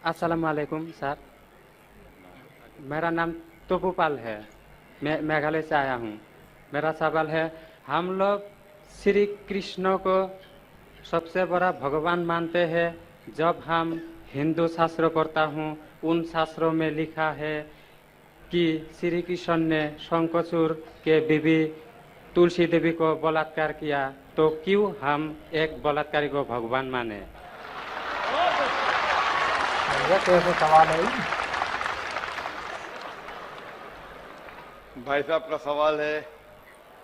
अस्सलाम वालेकुम सर। मेरा नाम तोपूपाल है। मैं मेघालय से आया हूँ। मेरा सवाल है, हम लोग श्री कृष्ण को सबसे बड़ा भगवान मानते हैं। जब हम हिंदू शास्त्र पढ़ता हूँ, उन शास्त्रों में लिखा है कि श्री कृष्ण ने शंखचूड़ के बीवी तुलसी देवी को बलात्कार किया, तो क्यों हम एक बलात्कारी को भगवान माने? ये कैसे सवाल है ये? भाई साहब का सवाल है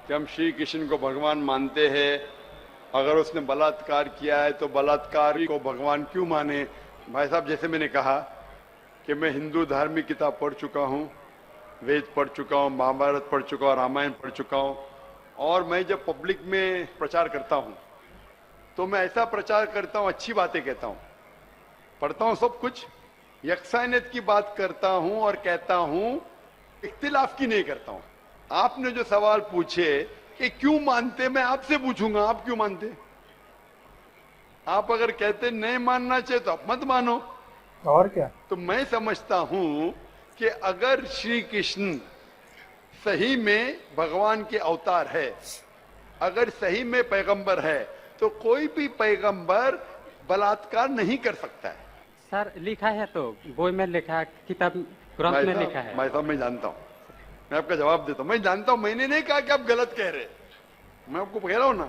कि हम श्री कृष्ण को भगवान मानते हैं, अगर उसने बलात्कार किया है तो बलात्कारी को भगवान क्यों माने। भाई साहब, जैसे मैंने कहा कि मैं हिंदू धार्मिक किताब पढ़ चुका हूँ, वेद पढ़ चुका हूँ, महाभारत पढ़ चुका हूँ, रामायण पढ़ चुका हूँ। और मैं जब पब्लिक में प्रचार करता हूँ तो मैं ऐसा प्रचार करता हूँ, अच्छी बातें कहता हूँ, पढ़ता हूँ सब कुछ, यकसानियत की बात करता हूँ और कहता हूँ, इख्तिलाफ की नहीं करता हूँ। आपने जो सवाल पूछे कि क्यों मानते, मैं आपसे पूछूंगा आप क्यों मानते। आप अगर कहते नहीं मानना चाहिए तो आप मत मानो। और क्या? तो मैं समझता हूं कि अगर श्री कृष्ण सही में भगवान के अवतार है, अगर सही में पैगंबर है, तो कोई भी पैगंबर बलात्कार नहीं कर सकता है। सर लिखा है, तो बोई में लिखा है, किताब ग्रंथ में लिखा है। भाई साहब, मैं जानता हूं, मैं आपका जवाब देता हूं, मैं जानता हूं, मैंने नहीं कहा कि आप गलत कह रहे, मैं आपको कह रहा हूं ना।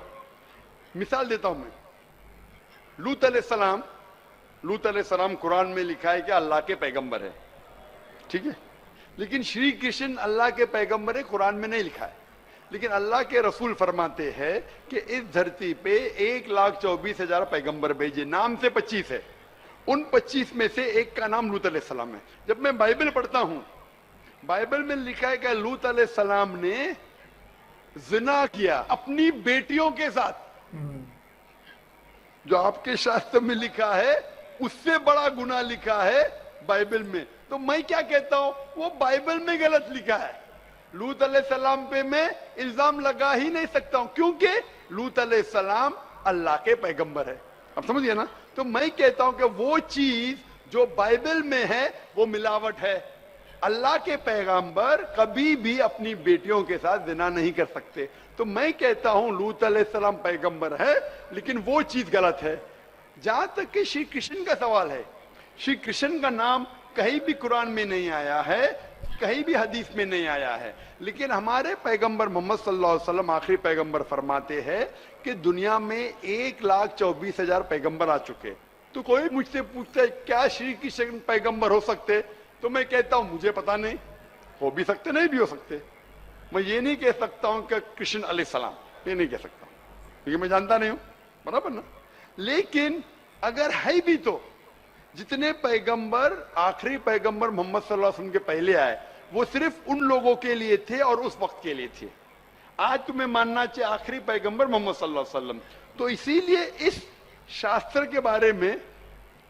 मिसाल देता हूं मैं, लूत अलैहिस्सलाम कुरान में लिखा है कि अल्लाह के पैगंबर है, ठीक है। लेकिन श्री कृष्ण अल्लाह के पैगंबर है, कुरान में नहीं लिखा है। लेकिन अल्लाह के रसूल फरमाते हैं कि इस धरती पे 1,24,000 पैगंबर भेजे, नाम से 25 है। उन 25 में से एक का नाम लूत अलैहिस्सलाम है। जब मैं बाइबल पढ़ता हूं, बाइबल में लिखा है कि लूत अलैहिस्सलाम ने जिना किया अपनी बेटियों के साथ। जो आपके शास्त्र में लिखा है उससे बड़ा गुनाह लिखा है बाइबल में। तो मैं क्या कहता हूं, वो बाइबल में गलत लिखा है। लूत अलैहिस्सलाम पे मैं इल्जाम लगा ही नहीं सकता हूं, क्योंकि लूत अलैहिस्सलाम अल्लाह के पैगंबर है। आप समझिए ना। तो मैं कहता हूं कि वो चीज जो बाइबल में है वो मिलावट है। अल्लाह के पैगंबर कभी भी अपनी बेटियों के साथ जिना नहीं कर सकते। तो मैं कहता हूं लूत अलैहिस्सलाम पैगंबर है, लेकिन वो चीज गलत है। जहां तक कि श्री कृष्ण का सवाल है, श्री कृष्ण का नाम कहीं भी कुरान में नहीं आया है, कहीं भी हदीस में नहीं आया है। लेकिन हमारे पैगंबर मोहम्मद सल्लल्लाहु अलैहि वसल्लम आखिरी पैगंबर फरमाते हैं कि दुनिया में 1,24,000 पैगंबर आ चुके। तो कोई मुझसे पूछता है क्या श्री कृष्ण पैगंबर हो सकते, तो मैं कहता हूं मुझे पता नहीं, हो भी सकते नहीं भी हो सकते। मैं ये नहीं कह सकता हूं कि कृष्ण अलैहिस्सलाम, ये नहीं कह सकता क्योंकि मैं जानता नहीं हूं, बराबर ना। लेकिन अगर है भी तो जितने पैगंबर, आखिरी पैगंबर मोहम्मद सल्लल्लाहु अलैहि वसल्लम के पहले आए, वो सिर्फ उन लोगों के लिए थे और उस वक्त के लिए थे। आज तुम्हें मानना चाहिए आखिरी पैगंबर मोहम्मद सल्लल्लाहु अलैहि वसल्लम। तो इसीलिए इस शास्त्र के बारे में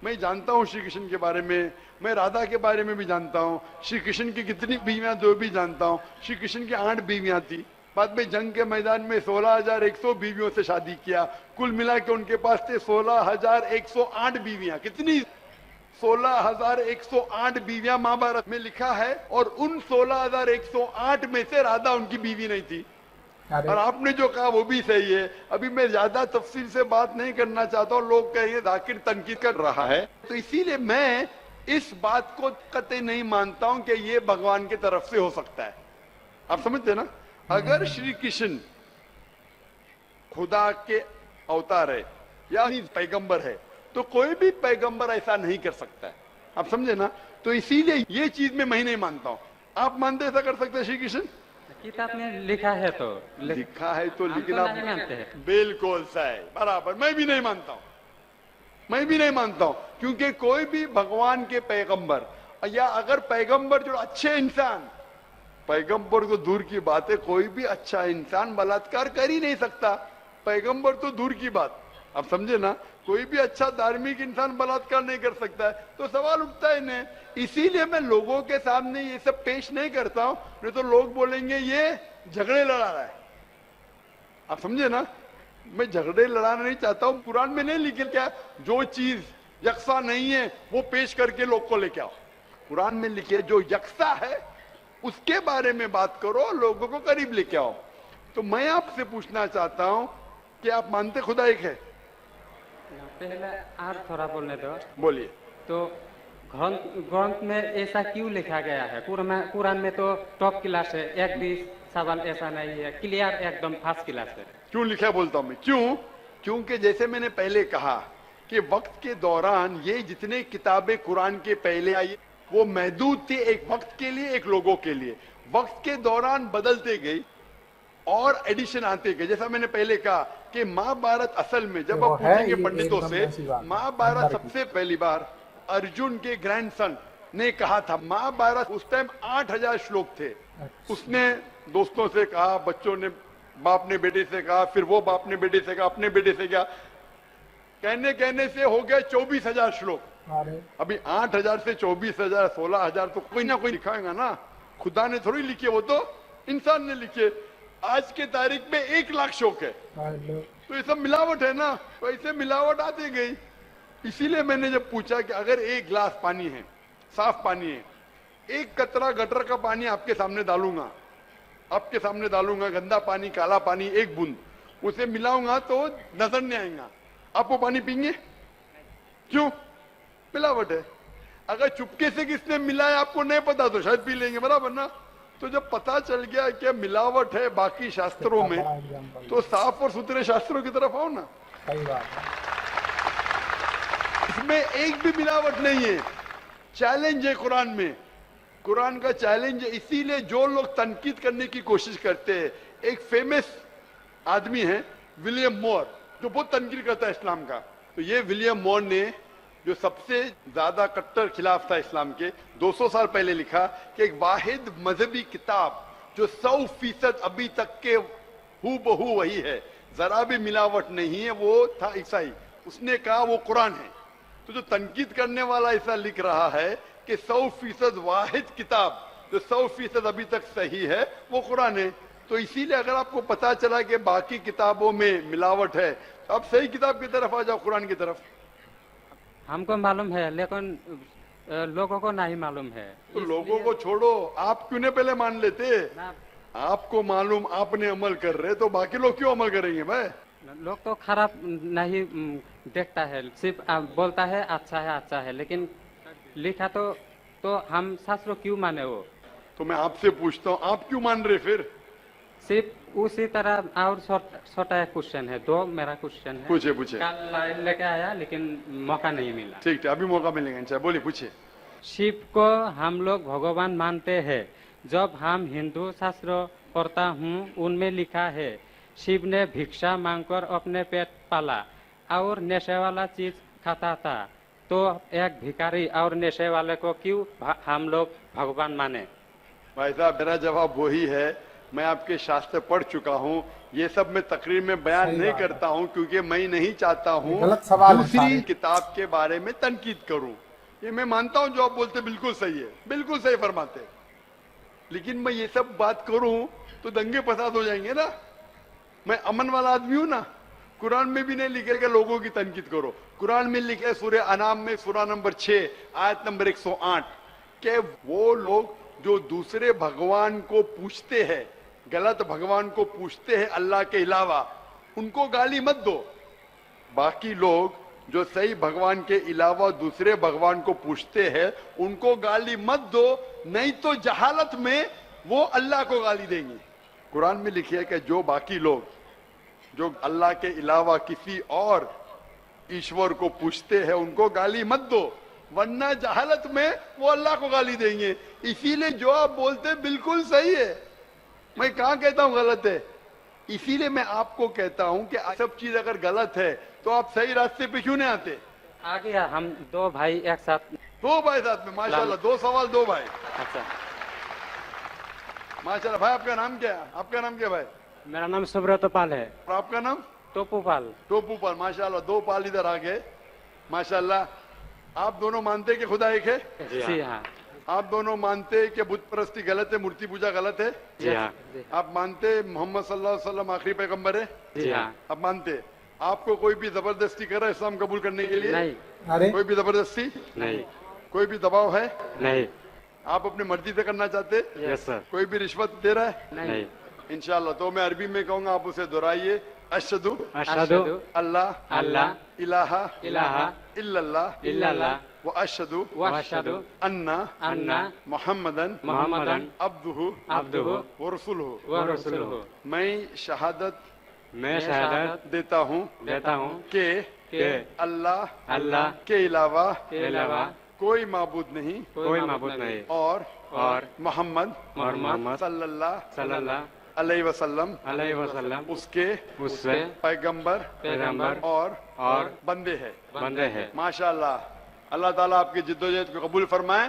मैं जानता हूं, श्री कृष्ण के बारे में, मैं राधा के बारे में भी जानता हूं, श्री कृष्ण की कितनी बीवियां दो भी जानता हूं। श्री कृष्ण की 8 बीवियां थी, बाद में जंग के मैदान में 16,100 बीवियों से शादी किया। कुल मिला के उनके पास थे 16,108 बीवियां। कितनी? 16,108 बीवियां महाभारत में लिखा है, और उन 16,108 में से राधा उनकी बीवी नहीं थी। और आपने जो कहा वो भी सही है। अभी मैं ज्यादा तफसील से बात नहीं करना चाहता हूं, लोग कहेंगे जाकिर तनकीद कर रहा है, तो इसीलिए मैं इस बात को कतई नहीं मानता हूं कि ये भगवान की तरफ से हो सकता है। आप समझते ना। अगर श्री कृष्ण खुदा के अवतार है या पैगंबर है, तो कोई भी पैगंबर ऐसा नहीं कर सकता है। आप समझे ना। तो इसीलिए ये चीज मैं नहीं मानता हूं। आप मानते ऐसा कर सकते हैं श्री कृष्ण? किताब में लिखा है तो लिखा है तो, लेकिन तो आप नहीं मानते हैं। बिल्कुल सही, बराबर। मैं भी नहीं मानता हूं, मैं भी नहीं मानता हूं, क्योंकि कोई भी भगवान के पैगंबर, या अगर पैगंबर जो अच्छे इंसान, पैगंबर तो दूर की बात है, कोई भी अच्छा इंसान बलात्कार कर ही नहीं सकता। पैगंबर तो दूर की बात, आप समझे ना। कोई भी अच्छा धार्मिक इंसान बलात्कार नहीं कर सकता है, तो सवाल उठता ही नहीं। इसीलिए मैं लोगों के सामने ये सब पेश नहीं करता हूं, नहीं तो लोग बोलेंगे ये झगड़े लड़ा रहा है। आप समझे ना। मैं झगड़े लड़ाना नहीं चाहता हूं। कुरान में नहीं लिखे क्या, जो चीज यकसा नहीं है वो पेश करके लोग को लेके आओ। कुरान में लिखे जो यकसा है उसके बारे में बात करो, लोगों को करीब लेके आओ। तो मैं आपसे पूछना चाहता हूं कि आप मानते खुदा एक है? पहले और थोड़ा बोलने दो। बोलिए। तो ग्रंथ में ऐसा क्यों लिखा गया है? कुरान में तो टॉप क्लास है, एक भी सवाल ऐसा नहीं है, क्लियर एकदम फर्स्ट क्लास है। क्यों लिखा बोलता हूं मैं, क्यों? क्योंकि जैसे मैंने पहले कहा कि वक्त के दौरान ये जितने किताबें कुरान के पहले आई वो महदूद थी, एक वक्त के लिए, एक लोगों के लिए। वक्त के दौरान बदलते गई और एडिशन आते गए। जैसा मैंने पहले कहा कि महाभारत असल में जब आप पूछेंगे पंडितों से, महाभारत सबसे पहली बार अर्जुन के ग्रैंडसन ने कहा था। महाभारत उस टाइम 8000 श्लोक थे। उसने दोस्तों से कहा, बच्चों ने बाप ने बेटे से कहा, फिर वो बाप ने बेटे से कहा, अपने बेटे से कहा, कहने कहने से हो गए 24,000 श्लोक। अभी 8000 से 24,000 16,000 तो कोई ना कोई लिखाएगा ना, खुदा ने थोड़ी लिखे, वो तो इंसान ने लिखे। आज के तारीख में 1 लाख श्लोक है, तो ये सब मिलावट है ना, तो ऐसे मिलावट आती गई। इसीलिए मैंने जब पूछा कि अगर 1 गिलास पानी है, साफ पानी है, 1 कतरा गटर का पानी आपके सामने डालूंगा, आपके सामने डालूंगा, गंदा पानी, काला पानी, 1 बूंद उसे मिलाऊंगा तो नजर नहीं आएगा, आप वो पानी पीएंगे? क्यों? मिलावट है। अगर चुपके से किसने मिलाया आपको नहीं पता तो शायद पी लेंगे, बराबर ना? तो जब पता चल गया कि मिलावट है बाकी शास्त्रों में, तो साफ और सुथरे शास्त्रों की तरफ आओ ना। सही बात है। इसमें एक भी मिलावट नहीं है। चैलेंज है कुरान में, कुरान का चैलेंज है। इसीलिए जो लोग तनकीद करने की कोशिश करते हैं, एक फेमस आदमी है विलियम मोर, जो बहुत तनकीद करता है इस्लाम का। तो ये विलियम मोर ने, जो सबसे ज्यादा कट्टर खिलाफ था इस्लाम के, 200 साल पहले लिखा कि एक वाहिद मजहबी किताब जो 100% अभी तक के हूबहू वही है, जरा भी मिलावट नहीं है, वो था ईसाई। उसने कहा वो कुरान है। तो जो तनकीद करने वाला ऐसा लिख रहा है कि 100% वाहिद किताब जो 100% अभी तक सही है वो कुरान है। तो इसीलिए अगर आपको पता चला कि बाकी किताबों में मिलावट है, तो आप सही किताब की तरफ आ जाओ, कुरान की तरफ। हमको मालूम है, लेकिन लोगों को नहीं मालूम है। तो लोगों को छोड़ो, आप क्यों नहीं पहले मान लेते? आपको मालूम, आपने अमल कर रहे, तो बाकी लोग क्यों अमल करेंगे भाई? लोग तो खराब नहीं देखता है, सिर्फ बोलता है अच्छा है, लेकिन लिखा तो हम शास्त्र क्यों माने वो? तो मैं आपसे पूछता हूँ, आप क्यों मान रहे फिर? सिर्फ उसी तरह। और छोटा एक क्वेश्चन है, 2 मेरा क्वेश्चन है। पूछे। कल लेके आया लेकिन मौका नहीं मिला। ठीक है, अभी मौका मिलेगा इंशाल्लाह। बोलिए, पूछिए। शिव को हम लोग भगवान मानते हैं। जब हम हिंदू शास्त्र पढ़ता हूँ, उनमें लिखा है शिव ने भिक्षा मांगकर अपने पेट पाला और नशे वाला चीज खाता था। तो एक भिखारी और नशे वाले को क्यों हम लोग भगवान माने? भाई साहब, मेरा जवाब वही है। मैं आपके शास्त्र पढ़ चुका हूँ। ये सब मैं तकरीर में बयान नहीं करता हूँ, क्योंकि मैं नहीं चाहता हूँ दूसरी किताब के बारे में तनकीद करूँ। ये मैं मानता हूँ जो आप बोलते बिल्कुल सही है, बिल्कुल सही फरमाते, लेकिन मैं ये सब बात करूँ तो दंगे फसाद हो जाएंगे ना। मैं अमन वाला आदमी हूँ ना। कुरान में भी नहीं लिखे कि लोगों की तनकीद करो। कुरान में लिखे सूरह अनाम में सूरह नंबर 6 आयत नंबर 108 के वो लोग जो दूसरे भगवान को पूछते हैं, गलत भगवान को पूछते हैं अल्लाह के अलावा, उनको गाली मत दो। बाकी लोग जो सही भगवान के अलावा दूसरे भगवान को पूछते हैं उनको गाली मत दो, नहीं तो जहालत में वो अल्लाह को गाली देंगे। कुरान में लिखी है कि जो बाकी लोग जो अल्लाह के अलावा किसी और ईश्वर को पूछते हैं उनको गाली मत दो, वरना जहालत में वो अल्लाह को गाली देंगे। इसीलिए जो आप बोलते बिल्कुल सही है, मैं कहाँ कहता हूँ गलत है। इसीलिए मैं आपको कहता हूँ कि सब चीज अगर गलत है तो आप सही रास्ते पे क्यों नहीं आते? आ गया, हम 2 भाई एक साथ। 2 भाई साथ में, माशाल्लाह। 2 सवाल 2 भाई। अच्छा, माशाल्लाह। भाई आपका नाम क्या है? आपका नाम क्या भाई? मेरा नाम सुब्रत पाल है। और आपका नाम? टोपू पाल। टोपू पाल, माशाल्लाह। 2 पाल इधर आ गए, माशाल्लाह। आप दोनों मानते हैं कि खुदा एक है? जी हाँ। आप दोनों मानते हैं कि बुत परस्ती गलत है, मूर्ति पूजा गलत है? जी हाँ। आप मानते मोहम्मद सल्लल्लाहु अलैहि वसल्लम आखिरी पैगंबर है? जी हाँ। आप मानते? आपको कोई भी जबरदस्ती कर रहा है इस्लाम कबूल करने के लिए? नहीं अरे कोई भी जबरदस्ती, नहीं कोई भी दबाव है? नहीं आप अपनी मर्जी से करना चाहते? यस सर कोई भी रिश्वत दे रहा है? नहीं इंशाल्लाह। तो मैं अरबी में कहूंगा, आप उसे दोहराइए। अशहदु अशहदु अल्लाह अल्लाह इलाहा इलाहा इल्लल्लाह इल्लल्लाह व अशहदु व अशहदु अन्ना अन्ना मुहम्मदन मुहम्मदन अब्दुहु अब्दुहु व रसूलुहु। व रसूलुहु। मैं शहादत मैं शहादत देता हूँ देता हूँ कि कि अल्लाह अल्लाह के अलावा के अलावा कोई माबूद नहीं कोई माबूद नहीं और मोहम्मद मोहम्मद सल्लल्लाहु सल्लल्लाहु अलैहि वसल्लम अलैहि वसल्लम उसके उससे पैगंबर पैगंबर और बंदे हैं। बंदे हैं। माशाल्लाह। अल्लाह ताला आपकी जिद्दोजहद को कबूल फरमाए,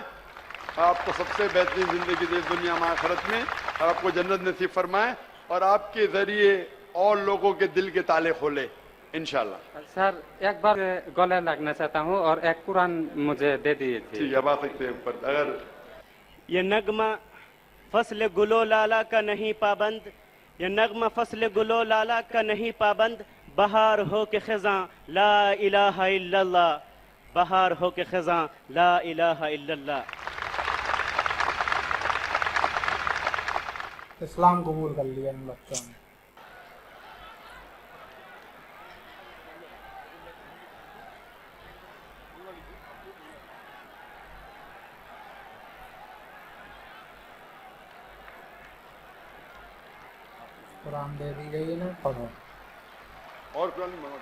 आपको सबसे बेहतरीन जिंदगी दे दुनिया में आखिरत में, और आपको जन्नत नसीब फरमाए, और आपके जरिए और लोगों के दिल के ताले खोले इंशाल्लाह। सर एक बार गले लगना चाहता हूँ और एक कुरान मुझे दे दिए थे। ठीक है, अब आ सकते हैं ऊपर। अगर ये नगमा फसल गुलो लाला का नहीं पाबंद, ये नगमा फसल गुलो लाला का नहीं पाबंद, बहार हो के खिज़ां ला इलाहा इल्लल्लाह, बहार हो के खिज़ां ला इलाहा इल्लल्लाह। इस्लाम कबूल कर लिया इन बच्चों ने। कुरान दे दी गई है ना, पढ़ो। और कुरान नहीं मंगा